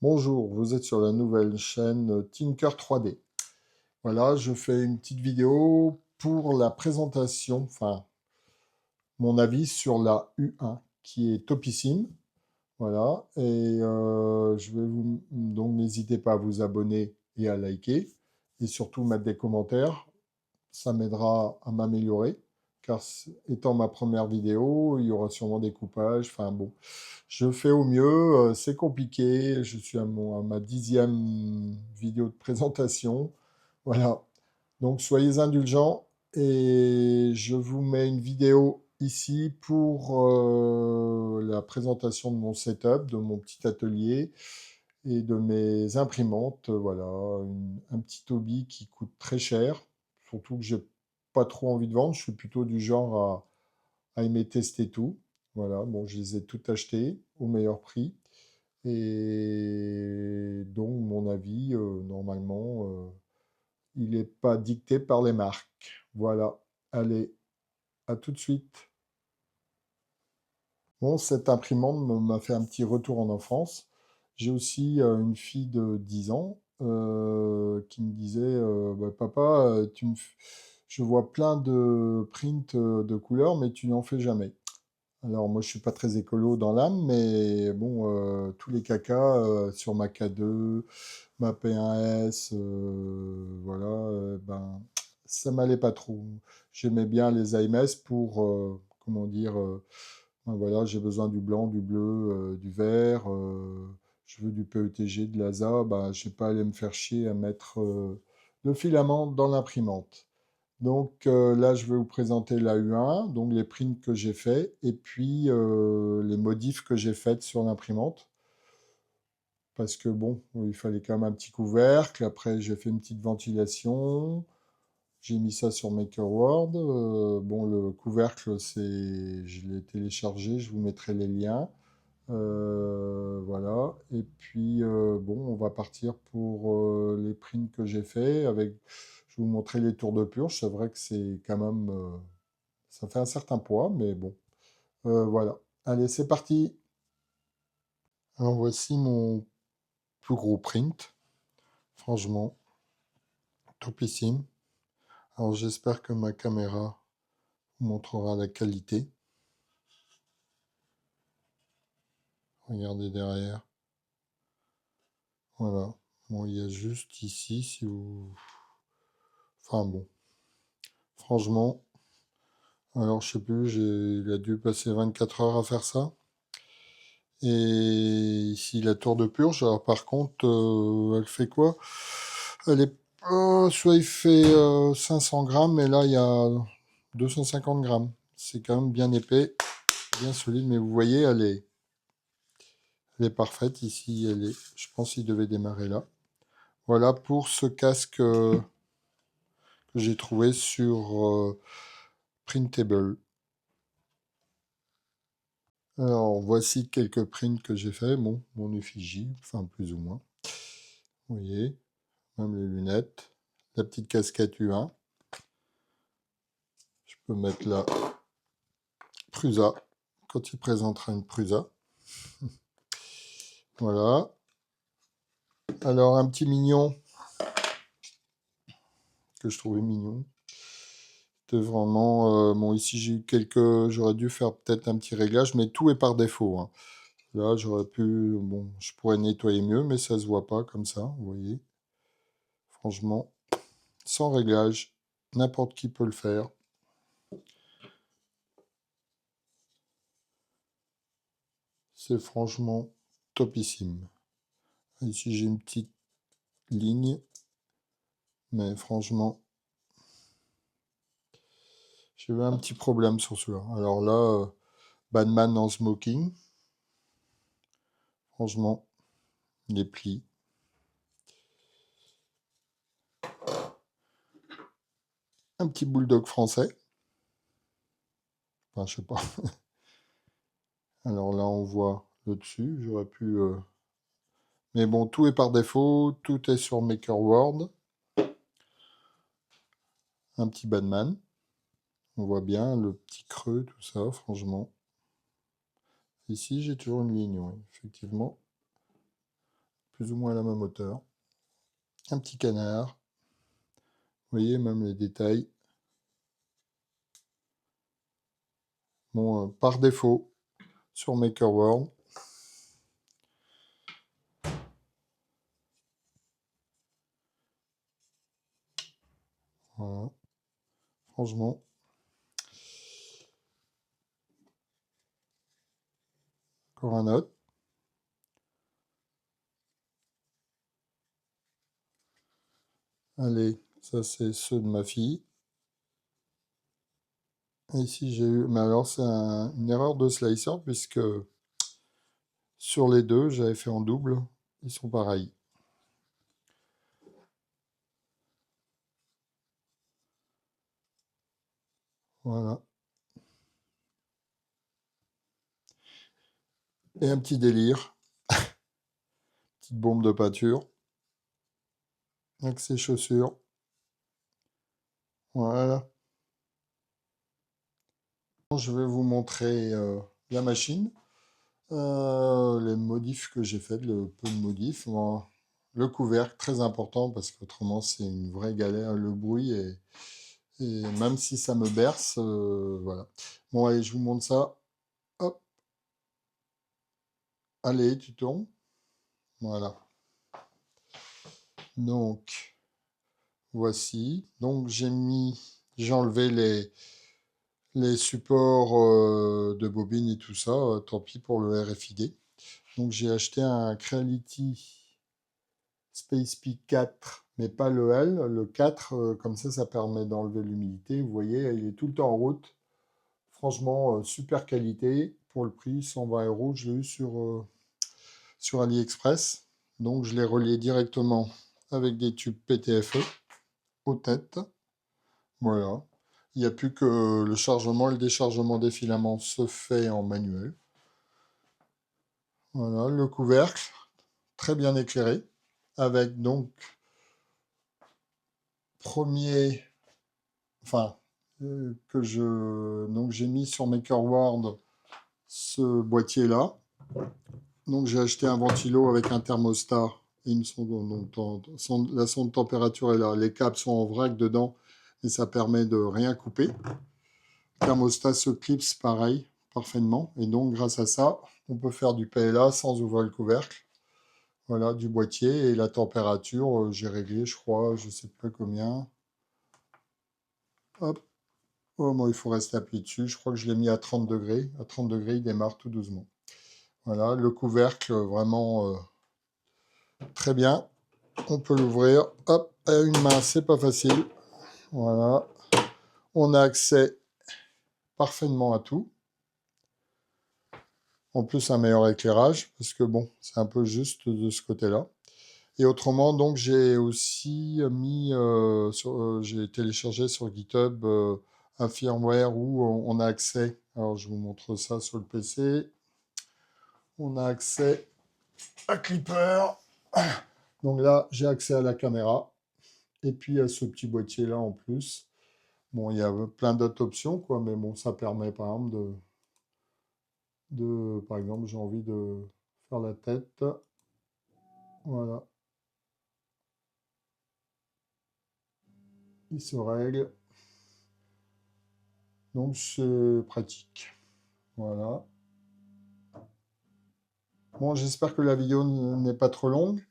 Bonjour, vous êtes sur la nouvelle chaîne Tinker 3D. Voilà, je fais une petite vidéo pour la présentation, enfin, mon avis sur la U1, qui est topissime. Voilà, et donc n'hésitez pas à vous abonner et à liker, et surtout mettre des commentaires, ça m'aidera à m'améliorer, car étant ma première vidéo, il y aura sûrement des coupages, enfin bon, je fais au mieux, c'est compliqué, je suis à ma 10e vidéo de présentation, voilà. Donc soyez indulgents, et je vous mets une vidéo ici pour la présentation de mon setup, de mon petit atelier, et de mes imprimantes, voilà, un petit hobby qui coûte très cher, surtout que j'ai pas trop envie de vendre, je suis plutôt du genre à aimer tester tout. Voilà, bon, je les ai toutes achetées au meilleur prix. Et donc, mon avis, normalement, il n'est pas dicté par les marques. Voilà, allez, à tout de suite. Bon, cette imprimante m'a fait un petit retour en enfance. J'ai aussi une fille de 10 ans qui me disait bah, Papa, je vois plein de prints de couleurs, mais tu n'en fais jamais. Alors, moi, je suis pas très écolo dans l'âme, mais bon, tous les cacas sur ma K2, ma P1S, voilà, ben, ça m'allait pas trop. J'aimais bien les AMS pour, comment dire, ben voilà, j'ai besoin du blanc, du bleu, du vert, je veux du PETG, de l'ASA, ben, je vais pas aller me faire chier à mettre le filament dans l'imprimante. Donc là, je vais vous présenter la U1, donc les prints que j'ai faits, et puis les modifs que j'ai faits sur l'imprimante. Parce que bon, il fallait quand même un petit couvercle. Après, j'ai fait une petite ventilation. J'ai mis ça sur MakerWord. Bon, le couvercle, je l'ai téléchargé. Je vous mettrai les liens. Voilà. Et puis, bon, on va partir pour les prints que j'ai faits. Je vais vous montrer les tours de purge. C'est vrai que c'est quand même, ça fait un certain poids, mais bon. Voilà. Allez, c'est parti. Alors, voici mon plus gros print. Franchement, topissime. Alors j'espère que ma caméra vous montrera la qualité. Regardez derrière. Voilà. Bon, il y a juste ici, si vous... Enfin bon. Franchement, alors je sais plus, il a dû passer 24 heures à faire ça. Et ici, la tour de purge, alors par contre, elle fait quoi? Elle est... soit il fait 500 grammes, mais là, il y a 250 grammes. C'est quand même bien épais, bien solide, mais vous voyez, elle est parfaite. Ici, je pense qu'il devait démarrer là. Voilà pour ce casque que j'ai trouvé sur Printable. Alors, voici quelques prints que j'ai fait. Bon, mon effigie, enfin plus ou moins. Vous voyez, même les lunettes. La petite casquette U1. Je peux mettre la Prusa, quand il présentera une Prusa. Voilà. Alors, un petit mignon que je trouvais mignon. C'était vraiment... bon, ici, j'ai eu quelques... J'aurais dû faire peut-être un petit réglage, mais tout est par défaut, hein. Là, j'aurais pu... Bon, je pourrais nettoyer mieux, mais ça se voit pas comme ça, vous voyez. Franchement, sans réglage, n'importe qui peut le faire. C'est franchement topissime. Ici, j'ai une petite ligne, mais franchement, j'ai eu un petit problème sur celui-là. Alors là, Batman en smoking, franchement, les plis. Un petit bulldog français. Enfin, je sais pas. Alors là, on voit le dessus. J'aurais pu... Mais bon, tout est par défaut. Tout est sur MakerWord. Un petit Batman. On voit bien le petit creux, tout ça, franchement. Ici, j'ai toujours une ligne, oui, effectivement. plus ou moins à la même hauteur. Un petit canard. Vous voyez même les détails. Bon, par défaut, sur Maker World. Voilà. Franchement. Encore un autre. Allez, ça c'est ceux de ma fille. Et ici j'ai eu... Mais alors c'est une erreur de slicer puisque sur les deux, j'avais fait en double. Ils sont pareils. Voilà. Et un petit délire. Petite bombe de pâture. Avec ses chaussures. Voilà. Je vais vous montrer la machine. Les modifs que j'ai fait, le peu de modifs. Bon, le couvercle, très important parce qu'autrement c'est une vraie galère, le bruit et même si ça me berce, voilà. Bon, allez, je vous montre ça. Hop, allez, tu tournes. Voilà. Donc, voici. Donc, j'ai enlevé les supports de bobine et tout ça. Tant pis pour le RFID. Donc, j'ai acheté un Creality Space Peak 4, mais pas le L. Le 4, comme ça permet d'enlever l'humidité. Vous voyez, il est tout le temps en route. Franchement, super qualité. Pour le prix, 120 euros, je l'ai eu sur AliExpress. Donc, je l'ai relié directement avec des tubes PTFE aux têtes. Voilà. Il n'y a plus que le chargement et le déchargement des filaments se fait en manuel. Voilà, le couvercle, très bien éclairé, avec donc premier, enfin, donc j'ai mis sur MakerWard ce boîtier-là. Donc j'ai acheté un ventilo avec un thermostat et une sonde, donc, la sonde de température est là. Les câbles sont en vrac dedans et ça permet de rien couper. Le thermostat se clipse pareil, parfaitement. Et donc grâce à ça, on peut faire du PLA sans ouvrir le couvercle. Voilà, du boîtier et la température, j'ai réglé, je crois, je sais plus combien. Hop. Oh, moi, il faut rester appuyé dessus. Je crois que je l'ai mis à 30 degrés. À 30 degrés, il démarre tout doucement. Voilà, le couvercle, vraiment très bien. On peut l'ouvrir, hop, à une main, c'est pas facile. Voilà. On a accès parfaitement à tout. En plus, un meilleur éclairage, parce que bon, c'est un peu juste de ce côté-là. Et autrement, donc, j'ai aussi j'ai téléchargé sur GitHub un firmware où on a accès. Alors, je vous montre ça sur le PC. On a accès à Clipper. Donc là, j'ai accès à la caméra. Et puis à ce petit boîtier-là en plus. Bon, il y a plein d'autres options, quoi, mais bon, ça permet par exemple par exemple, j'ai envie de faire la tête. Voilà. Il se règle. Donc c'est pratique. Voilà. Bon, j'espère que la vidéo n'est pas trop longue.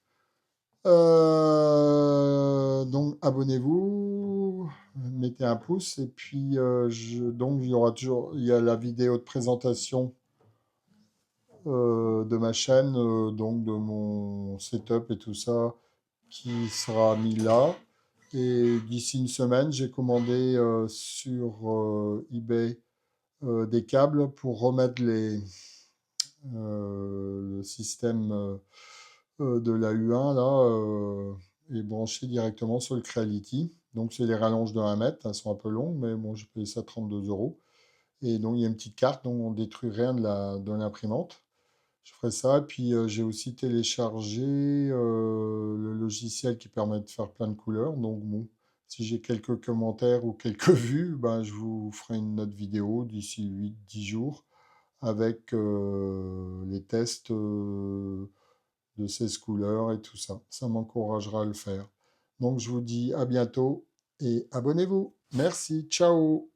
Donc abonnez-vous, mettez un pouce et puis donc il y aura toujours la vidéo de présentation de ma chaîne, donc de mon setup et tout ça qui sera mis là. Et d'ici une semaine, j'ai commandé sur eBay des câbles pour remettre le système de la U1 là, est branché directement sur le Creality. Donc c'est les rallonges de 1 mètre, elles sont un peu longues, mais bon, j'ai payé ça 32 euros. Et donc il y a une petite carte, donc on détruit rien de l'imprimante. Je ferai ça, puis j'ai aussi téléchargé le logiciel qui permet de faire plein de couleurs. Donc bon, si j'ai quelques commentaires ou quelques vues, ben, je vous ferai une autre vidéo d'ici 8-10 jours avec les tests de 16 couleurs et tout ça. Ça m'encouragera à le faire. Donc je vous dis à bientôt et abonnez-vous. Merci, ciao!